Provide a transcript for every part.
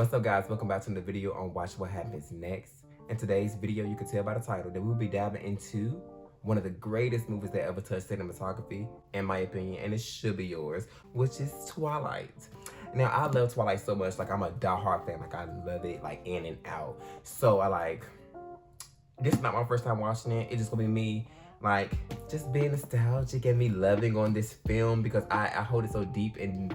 What's up, guys? Welcome back to the video on Watch What Happens Next. In today's video, you can tell by the title that we will be diving into one of the greatest movies that ever touched cinematography, in my opinion, and it should be yours, which is Twilight. Now, I love Twilight so much, like I'm a diehard fan, like I love it, like in and out. So this is not my first time watching it. It's just gonna be me, like, just being nostalgic and me loving on this film because I hold it so deep and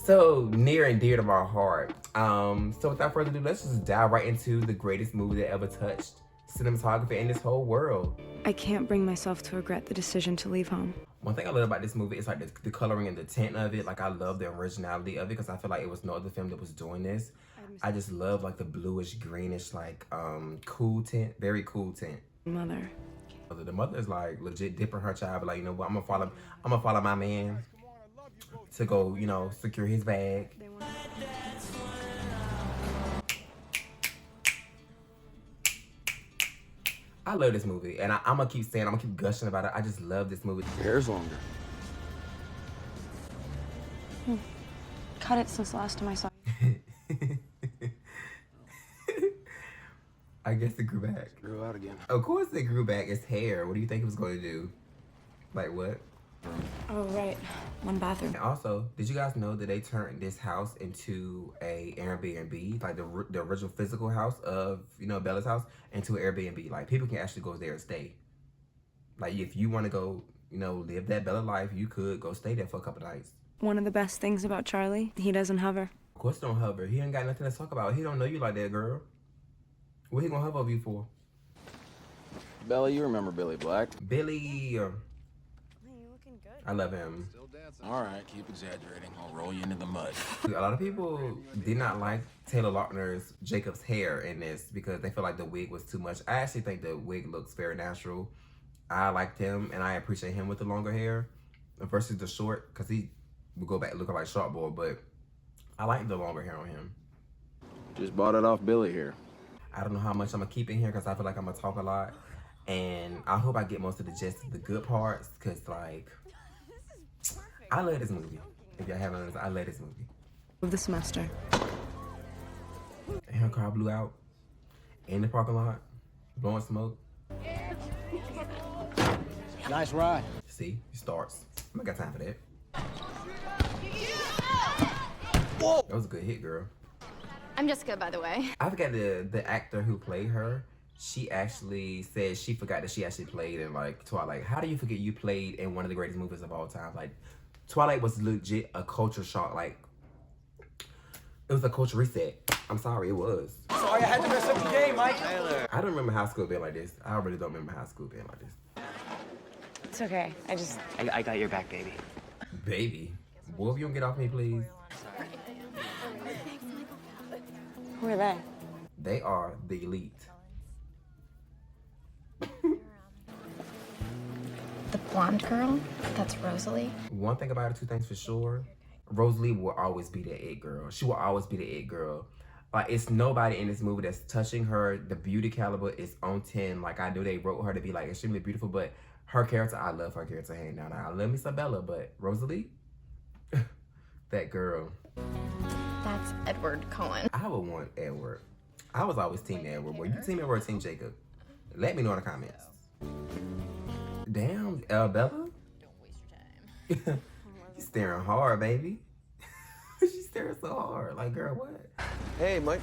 so near and dear to my heart. So without further ado, let's just dive right into the greatest movie that ever touched cinematography in this whole world. I can't bring myself to regret the decision to leave home. One thing I love about this movie is like the coloring and the tint of it. Like I love the originality of it because I feel like it was no other film that was doing this. I just love like the bluish, greenish, like cool tint, very cool tint. Mother. The mother is like legit dipping her child, but like, you know what, I'm gonna follow my man to go, you know, secure his bag. I love this movie, and I'm gonna keep saying, I'm gonna keep gushing about it. I just love this movie. Your hair's longer. Cut it since the last time I saw you. I guess it grew back. It grew out again. Of course it grew back. It's hair. What do you think it was going to do? Like what? Oh, right. One bathroom. And also, did you guys know that they turned this house into a Airbnb? Like the original physical house of, you know, Bella's house into an Airbnb. Like people can actually go there and stay. Like if you want to go, you know, live that Bella life, you could go stay there for a couple nights. One of the best things about Charlie, he doesn't hover. Of course don't hover. He ain't got nothing to talk about. He don't know you like that, girl. What he gonna hover over you for? Bella, you remember Billy Black? Billy. You looking good. I love him. All right, keep exaggerating. I'll roll you into the mud. A lot of people did not like Taylor Lautner's Jacob's hair in this because they feel like the wig was too much. I actually think the wig looks very natural. I liked him and I appreciate him with the longer hair versus the short because he would go back looking like Shark Boy, but I like the longer hair on him. Just bought it off Billy here. I don't know how much I'm gonna keep in here because I feel like I'm gonna talk a lot, and I hope I get most of the gist of the good parts because like I love this movie. If y'all haven't noticed, I love this movie. Of the semester. And her car blew out in the parking lot, blowing smoke. Nice ride. See, it starts. I got time for that. Whoa! That was a good hit, girl. I'm Jessica, by the way. I forgot the actor who played her. She actually said she forgot that she actually played in like Twilight. How do you forget you played in one of the greatest movies of all time? Like Twilight was legit a culture shock. Like it was a culture reset. I'm sorry, it was. Sorry, I had to mess up the game, Mike. I don't remember high school being like this. I really don't remember high school being like this. It's okay. I got your back, baby. Baby, boy, if you don't get off me, please. Who are they? They are the elite. The blonde girl? That's Rosalie. One thing about it, two things for sure. Rosalie will always be the it girl. She will always be the it girl. Like, it's nobody in this movie that's touching her. The beauty caliber is on 10. Like, I knew they wrote her to be, like, extremely beautiful, but her character, I love her character hand down. I love me some Bella, but Rosalie, that girl. That's Edward Cullen. I would want Edward. I was always team Edward. Were you team Edward or team Jacob? Let me know in the comments. Damn, Bella? Don't waste your time. She's staring hard, baby. She's staring so hard. Like, girl, what? Hey, Mike.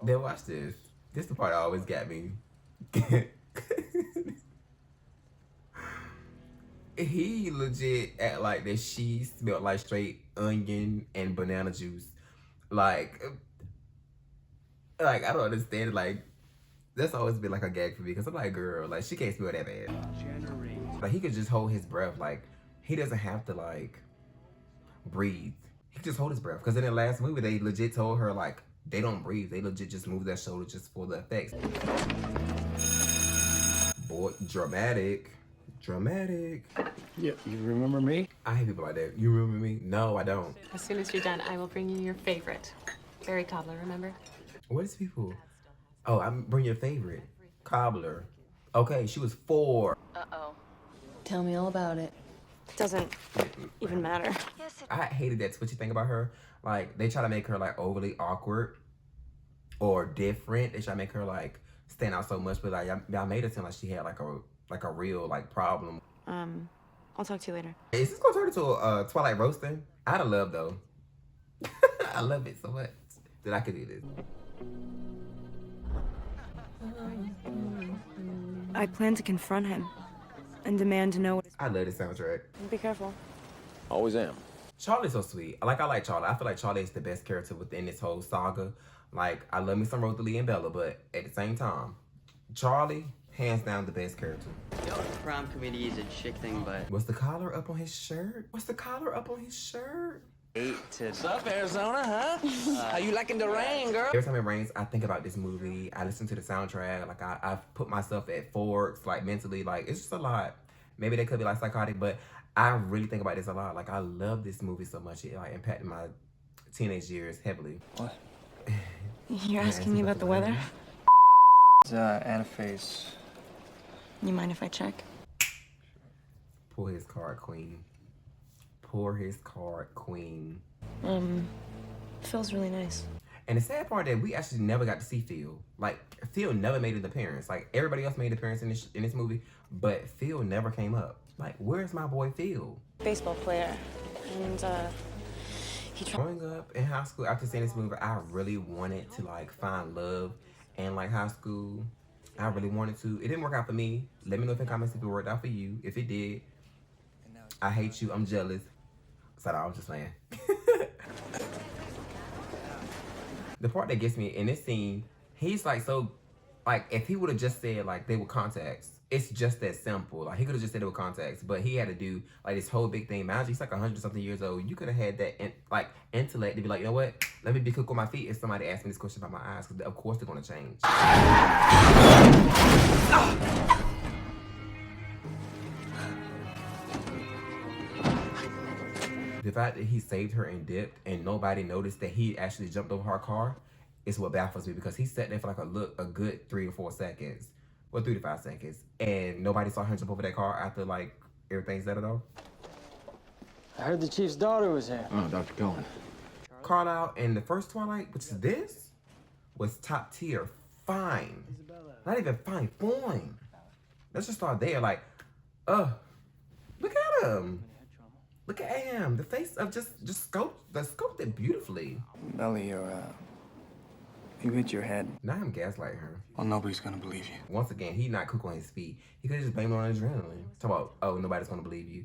Then watch this. This is the part that always got me. He legit act like that she smelled like straight onion and banana juice. Like I don't understand it. Like, that's always been like a gag for me because I'm like, girl, like she can't smell that bad. Like he could just hold his breath. Like he doesn't have to like breathe. He could just hold his breath. Because in the last movie, they legit told her like they don't breathe. They legit just move their shoulder just for the effects. Boy, dramatic. Dramatic. You remember me? I hate people like that. You remember me? No, I don't. As soon as you're done, I will bring you your favorite. Berry cobbler, remember? What is people? Oh, I'm bring your favorite. Cobbler. Okay, she was 4. Uh-oh. Tell me all about it. Doesn't even matter. I hated that twitchy thing about her. Like, they try to make her like overly awkward or different. They try to make her like stand out so much, but like y'all made it seem like she had like a real like problem. I'll talk to you later. Is this gonna turn into a Twilight roasting? I'd have loved though. I love it so much that I could do this. I plan to confront him and demand to know what I love this soundtrack. Be careful. Always am. Charlie's so sweet. I like Charlie. I feel like Charlie is the best character within this whole saga. Like, I love me some Rosalie and Bella, but at the same time, Charlie, hands down the best character. You know, prom committee is a chick thing, but Was the collar up on his shirt? What's the collar up on his shirt? 8 to... What's up, Arizona, huh? How you liking the rain, girl? Every time it rains, I think about this movie. I listen to the soundtrack. Like, I've put myself at forks, like, mentally. Like, it's just a lot. Maybe they could be, like, psychotic, but I really think about this a lot. Like, I love this movie so much. It, like, impacted my teenage years heavily. What? You're asking me about the weather? It's anaphase. You mind if I check? Pull his card, queen. Pour his card, queen. Feels really nice. And the sad part that we actually never got to see Phil. Like, Phil never made an appearance. Like, everybody else made an appearance in this movie, but Phil never came up. Like, where's my boy Phil? Baseball player. And, he tried. Growing up in high school, after seeing this movie, I really wanted to, like, find love in, like, high school. I really wanted to. It didn't work out for me. Let me know if in the comments if it worked out for you. If it did, I hate you. I'm jealous. So I was just playing. The part that gets me in this scene, he's like so, like if he would have just said like they were contacts, it's just that simple. Like he could have just said they were contacts, but he had to do like this whole big thing. Imagine he's like 100-something years old. You could have had that like intellect to be like, you know what? Let me be quick on my feet if somebody asks me this question about my eyes, because of course they're gonna change. The fact that he saved her and dipped and nobody noticed that he actually jumped over her car is what baffles me, because he sat there for like a good 3 or 4 seconds. Well, 3 to 5 seconds. And nobody saw him jump over that car after like everything settled off. I heard the chief's daughter was here. Oh, Dr. Cohen. Carlisle in the first Twilight, which is this, was top tier. Fine. Not even fine. Fine. Let's just start there. Like, look at him. Look at him. The face of just sculpted it beautifully. Belly, you hit your head. Now I'm gaslighting her. Well, nobody's gonna believe you. Once again, he not quick on his feet. He could have just blamed it on adrenaline. Talk about, oh, nobody's gonna believe you.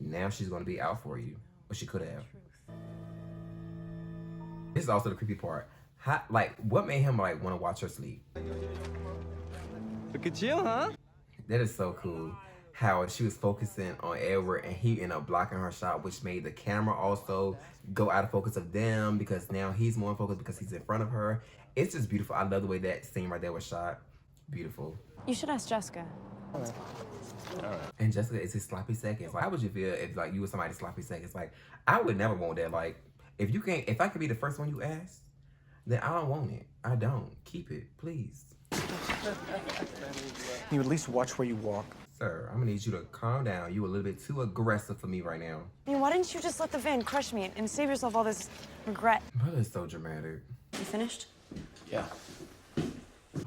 Now she's gonna be out for you. Or she could have. This is also the creepy part. How, like, what made him like want to watch her sleep? Look at you, huh? That is so cool. How she was focusing on Edward and he ended up blocking her shot, which made the camera also go out of focus of them, because now he's more in focus because he's in front of her. It's just beautiful. I love the way that scene right there was shot. Beautiful. You should ask Jessica. All right. And Jessica is his sloppy seconds. Like, how would you feel if like you were somebody's sloppy seconds? Like, I would never want that. Like, if I could be the first one you ask, then I don't want it. I don't. Keep it, please. You at least watch where you walk. Sir, I'm gonna need you to calm down. You a little bit too aggressive for me right now. I mean, why didn't you just let the van crush me and save yourself all this regret? Bella is so dramatic. You finished? Yeah.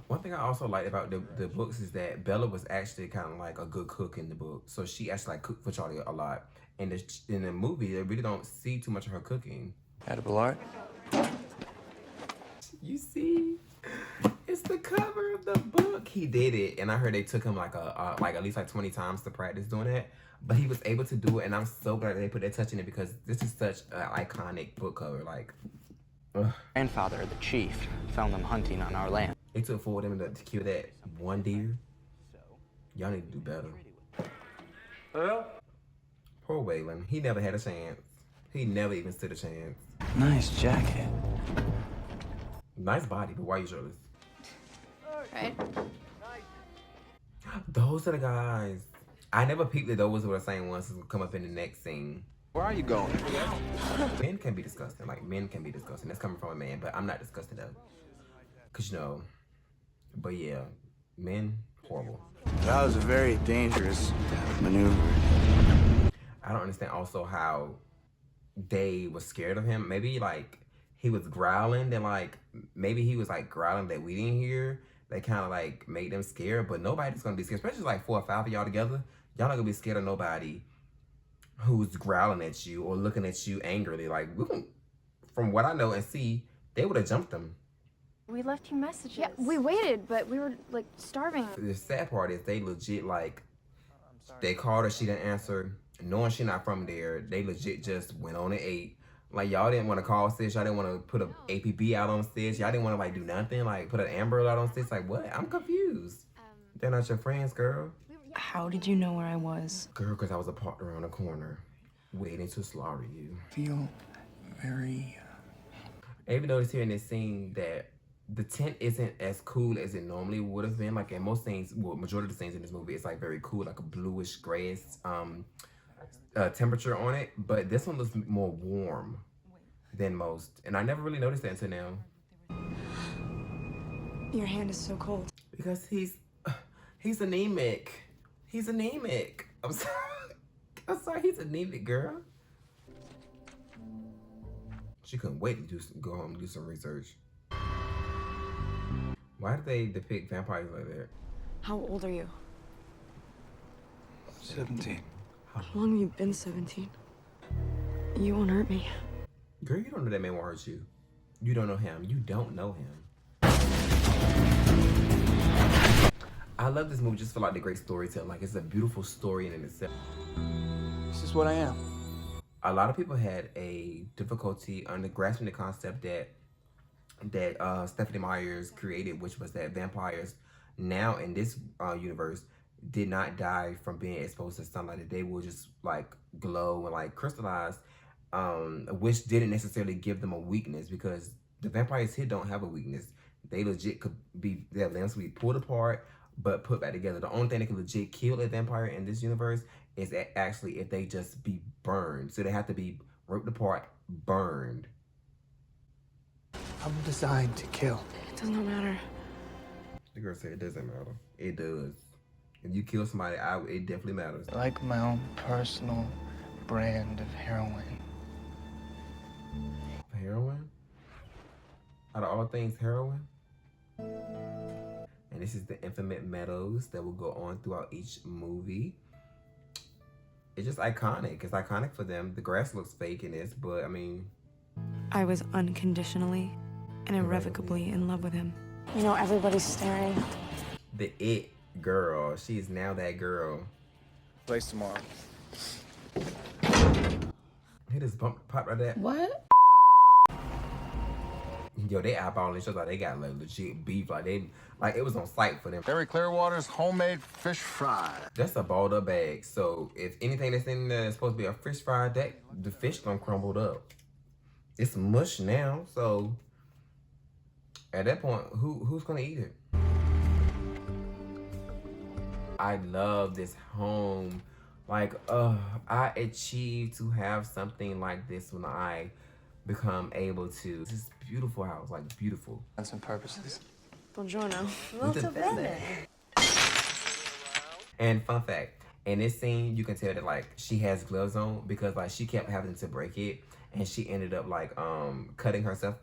One thing I also like about the books is that Bella was actually kind of like a good cook in the book. So she actually like cooked for Charlie a lot. And in the movie, they really don't see too much of her cooking. Edible art? You see? It's the cover of the book. He did it, and I heard they took him like at least 20 times to practice doing it. But he was able to do it, and I'm so glad that they put that touch in it, because this is such an iconic book cover. Like, ugh. Grandfather, the chief, found them hunting on our land. It took 4 of them to kill that one deer. Y'all need to do better. Well? Poor Waylon. He never had a chance. He never even stood a chance. Nice jacket. Nice body, but why are you shirtless? Right? Those are the guys. I never peeped that those were the same ones who come up in the next scene. Where are you going? Men can be disgusting. Like, men can be disgusting. That's coming from a man, but I'm not disgusted though. Cause you know, but yeah, men, horrible. That was a very dangerous maneuver. I don't understand also how they was scared of him. Maybe like he was growling and like maybe he was like growling that we didn't hear. That kind of like made them scared, but nobody's gonna be scared, especially like 4 or 5 of y'all together. Y'all not gonna be scared of nobody who's growling at you or looking at you angrily. Like, from what I know and see, they would have jumped them. We left you messages. Yeah, we waited, but we were like starving. The sad part is they legit like, they called her, she didn't answer. Knowing she not from there, they legit just went on and ate. Like, y'all didn't want to call sis, y'all didn't want to put a APB out on sis, y'all didn't want to like do nothing, like put an Amber Alert out on sis. Like, what? I'm confused. They're not your friends, girl. How did you know where I was? Girl, because I was parked around the corner, waiting to slaughter you. Feel very... I even noticed here in this scene that the tent isn't as cool as it normally would have been. Like in most scenes, well, majority of the scenes in this movie, it's like very cool, like a bluish grayish temperature on it. But this one looks more warm than most. And I never really noticed that until now. Your hand is so cold. Because he's anemic. He's anemic. I'm sorry. I'm sorry, he's anemic, girl. She couldn't wait to go home and do some research. Why did they depict vampires like that? How old are you? 17. How long have you been 17? You won't hurt me. Girl, you don't know that man won't hurt you. You don't know him. You don't know him. I love this movie just for like the great storytelling. Like, it's a beautiful story in itself. This is what I am. A lot of people had a difficulty under grasping the concept that Stephanie Meyer's created, which was that vampires now in this universe did not die from being exposed to sunlight. That they will just like glow and like crystallize, which didn't necessarily give them a weakness, because the vampires here don't have a weakness. They legit could be, their limbs could be pulled apart but put back together. The only thing that can legit kill a vampire in this universe is actually if they just be burned. So they have to be ripped apart, burned. I'm designed to kill. It does not matter. The girl said it doesn't matter. It does. If you kill somebody, it definitely matters. I like my own personal brand of heroin. Heroin? Out of all things, heroin? And this is the infinite meadows that will go on throughout each movie. It's just iconic. It's iconic for them. The grass looks fake in this, but I mean... I was unconditionally and irrevocably in love with him. You know, everybody's staring. The it girl. She is now that girl. Place tomorrow. Hit this bump pop right there. What? Yo, they eyeballing each other. Like they got like legit beef. Like they, like it was on site for them. Barry Clearwater's homemade fish fry. That's a balled up bag. So if anything that's in there is supposed to be a fish fry, the fish done crumbled up. It's mush now. So at that point, who's gonna eat it? I love this home. Like, I achieved to have something like this when I become able to. This is beautiful house, like beautiful. On some purposes. Buongiorno. Molto bene. And fun fact, in this scene, you can tell that like she has gloves on because like she kept having to break it, and she ended up like cutting herself,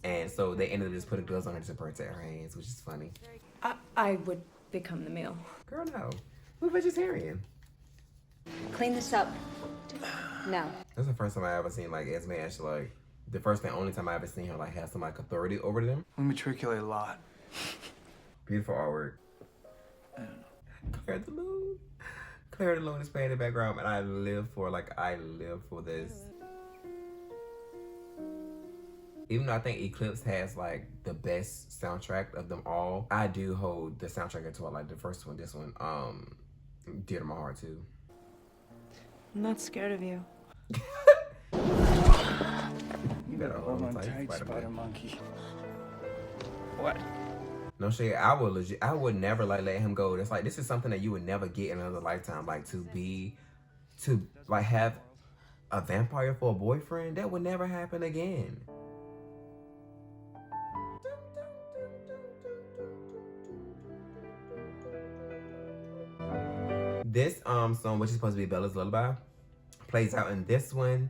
and so they ended up just putting gloves on her to protect her hands, which is funny. I would become the meal. Girl, no, we're vegetarian. Clean this up. No. That's the first time I ever seen like Esme actually like. The first and only time I ever seen her like have some like authority over them. We matriculate a lot. Beautiful artwork. I don't know. Claire de Lune. Claire de Lune is playing in the background, and I live for this. Even though I think Eclipse has like the best soundtrack of them all, I do hold the soundtrack of Twilight, the first one, this one, dear to my heart too. I'm not scared of you. You better Hold on tight, tight, Spider-Man. spider monkey. What? No shade, I would never like let him go. It's like, this is something that you would never get in another lifetime. Like to like have a vampire for a boyfriend, that would never happen again. This song, which is supposed to be Bella's Lullaby, plays out in this one.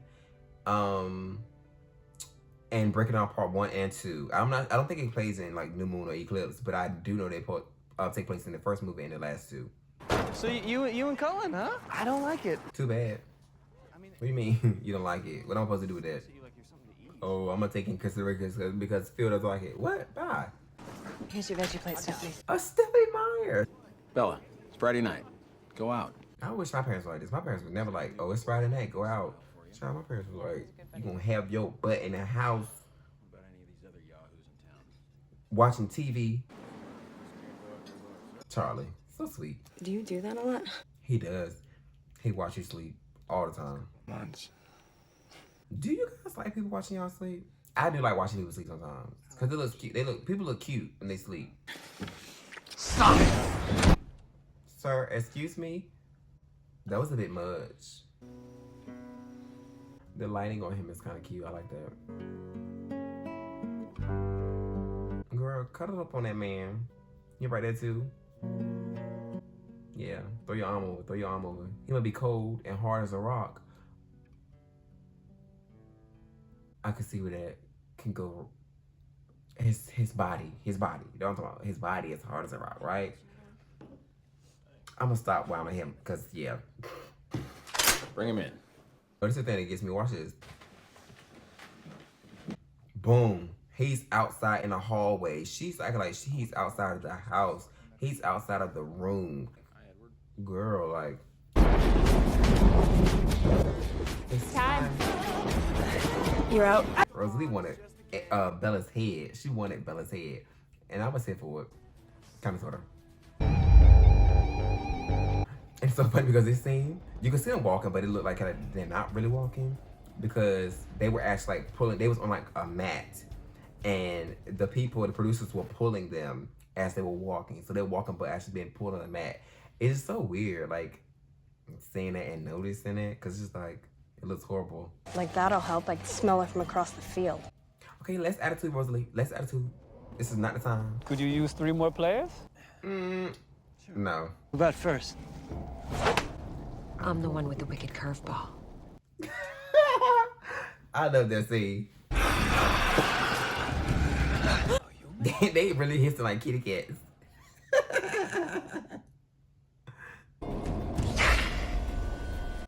And breaking down part 1 and 2. I don't think it plays in like New Moon or Eclipse, but I do know they take place in the first movie and the last 2. So you and Cullen, huh? I don't like it. Too bad. What do you mean you don't like it? What am I supposed to do with that? Oh, I'm gonna take in consideration because Phil doesn't like it. What? Bye. Here's your veggie plate, Stephanie. A Stephanie Meyer. Bella, it's Friday night. Go out. I wish my parents were like this. My parents were never like, oh, it's Friday night, go out. Child, my parents were like, you gonna have your butt in the house watching TV. Charlie, so sweet. Do you do that a lot? He does. He watch you sleep all the time. Once. Do you guys like people watching y'all sleep? I do like watching people sleep sometimes. Cause they look cute. People look cute when they sleep. Stop it! Sir, excuse me? That was a bit much. The lighting on him is kind of cute. I like that. Girl, cuddle up on that man. You right there too? Yeah, throw your arm over. Throw your arm over. He might be cold and hard as a rock. I can see where that can go. His body. You know what I'm talking about? His body is hard as a rock, right? I'm gonna stop while I'm at him, cause yeah. Bring him in. But this is the thing that gets me. Watch this. Boom. He's outside in the hallway. She's acting like he's outside of the house. He's outside of the room. Girl, like. It's time. You're out. Rosalie wanted Bella's head. She wanted Bella's head. And I was here for it. Kind of, sort of. It's so funny because this scene, you can see them walking, but it looked like they're not really walking because they were actually like pulling, they was on like a mat and the producers were pulling them as they were walking. So they're walking but actually being pulled on a mat. It's just so weird, like seeing that and noticing it because it's just like, it looks horrible. Like that'll help. I can smell it from across the field. Okay, less attitude, Rosalie. Less attitude. This is not the time. Could you use 3 more players? No. Who got first? I'm the one with the wicked curveball. I love that scene. They really hissing like kitty cats.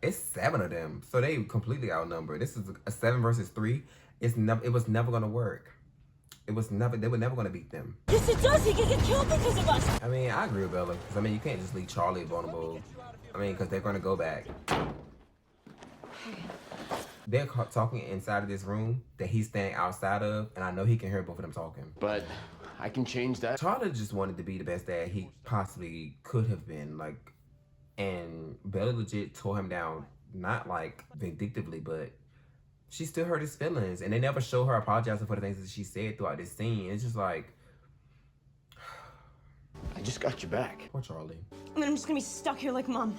It's 7 of them, so they completely outnumbered. This is a 7 versus 3. It was never gonna work. They were never gonna beat them. Yes, it does. He can get killed because of us. I mean, I agree with Bella, because I mean, you can't just leave Charlie vulnerable. I mean, because they're gonna go back. They're talking inside of this room that he's standing outside of, and I know he can hear both of them talking. But I can change that. Charlie just wanted to be the best dad he possibly could have been, like, and Bella legit tore him down, not like vindictively, but she still hurt his feelings, and they never show her apologizing for the things that she said throughout this scene. It's just like, I just got you back. poor Charlie. And then I'm just gonna be stuck here like Mom.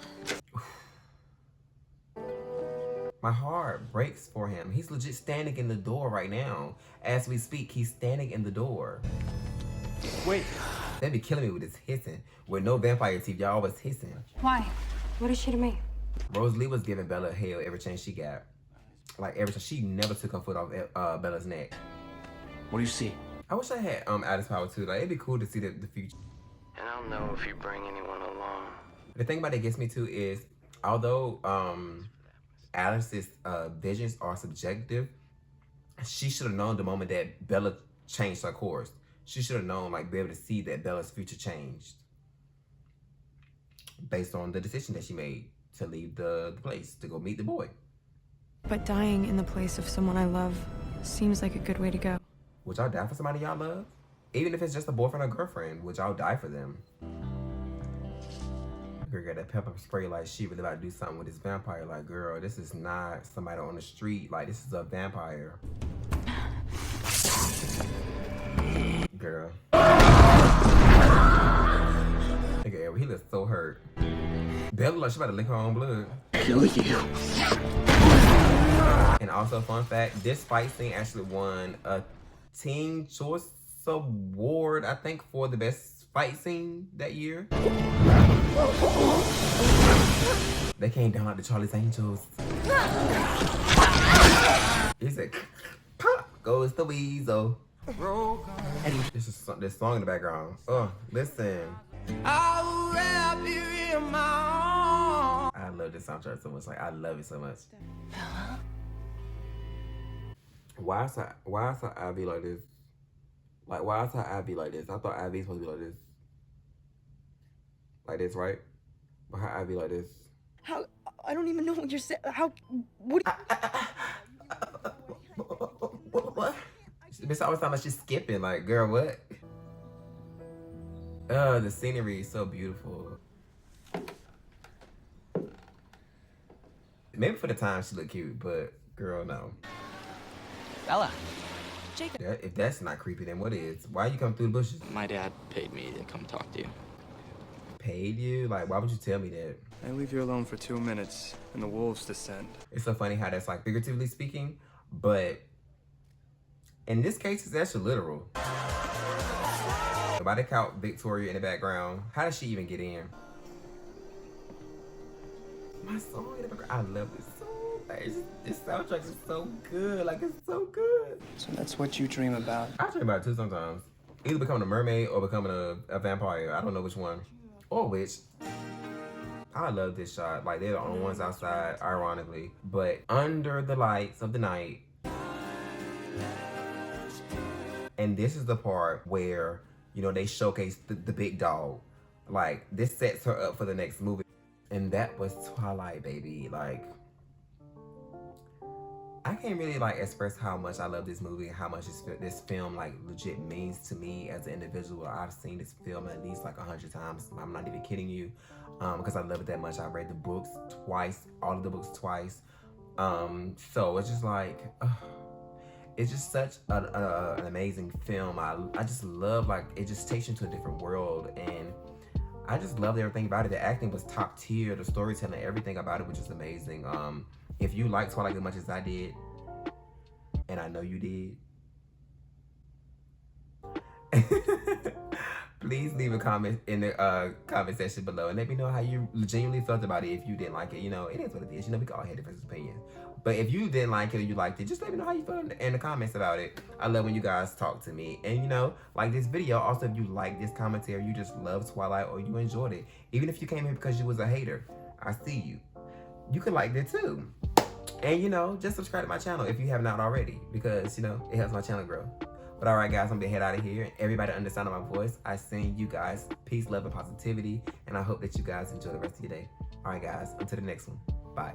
My heart breaks for him. He's legit standing in the door right now. As we speak, he's standing in the door. Wait. They be killing me with this hissing. With no vampire teeth, y'all always hissing. Why? What is she to me? Rosalie was giving Bella hell every chance she got. Like every time, she never took her foot off Bella's neck. What do you see? I wish I had Alice power too. Like it'd be cool to see the future. And I'll know if you bring anyone along. The thing about that gets me too is, although Alice's visions are subjective, she should have known the moment that Bella changed her course. She should have known, like, be able to see that Bella's future changed based on the decision that she made to leave the place to go meet the boy. But dying in the place of someone I love seems like a good way to go. Would y'all die for somebody y'all love? Even if it's just a boyfriend or girlfriend, would y'all die for them? Girl got that pepper spray like she really about to do something with this vampire. Like, girl, this is not somebody on the street. Like, this is a vampire. Girl. Look at Eric, he looks so hurt. Bella like she about to lick her own blood. Kill you. And also, fun fact, this fight scene actually won a Teen Choice Award, I think, for the best fight scene that year. They came down like the Charlie's Angels. He said, pop goes the weasel. And this song in the background. Oh, listen. I love this soundtrack so much. Like, I love it so much. Why is her Ivy like this? Like, why is her Ivy like this? I thought Ivy's supposed to be like this. Like this, right? But her Ivy like this. How? I don't even know what you're saying. How? What? What? This always sounds like she's skipping. Like, girl, what? The scenery is so beautiful. Maybe for the time she looked cute, but girl, no. Bella. Jacob. Yeah, if that's not creepy, then what is? Why you come through the bushes? My dad paid me to come talk to you. Paid you? Like, why would you tell me that? I leave you alone for 2 minutes, and the wolves descend. It's so funny how that's like figuratively speaking, but in this case, it's actually literal. Nobody count Victoria in the background. How did she even get in? My song in the background. I love this song. This soundtrack is so good. Like, it's so good. So that's what you dream about? I dream about it too sometimes. Either becoming a mermaid or becoming a vampire. I don't know which one. Or which. I love this shot. Like, they're the only ones outside, ironically. But under the lights of the night. And this is the part where, you know, they showcase the big dog. Like, this sets her up for the next movie. And that was Twilight, baby. Like, I can't really, like, express how much I love this movie and how much this film, like, legit means to me as an individual. I've seen this film at least, like, 100 times. I'm not even kidding you, because I love it that much. I read the books twice, all of the books twice. So it's just like, it's just such an amazing film. I just love, like, it just takes you to a different world, and I just loved everything about it. The acting was top tier, the storytelling, everything about it was just amazing. If you liked Twilight as much as I did, and I know you did, please leave a comment in the comment section below and let me know how you genuinely felt about it. If you didn't like it, you know, it is what it is. You know, we all have different opinions. But if you didn't like it or you liked it, just let me know how you felt in the comments about it. I love when you guys talk to me. And, you know, like this video, also if you like this commentary, you just love Twilight or you enjoyed it. Even if you came here because you was a hater, I see you. You could like it too. And, you know, just subscribe to my channel if you have not already, because, you know, it helps my channel grow. But all right, guys, I'm gonna head out of here. Everybody understand my voice. I send you guys peace, love, and positivity. And I hope that you guys enjoy the rest of your day. All right, guys, until the next one. Bye.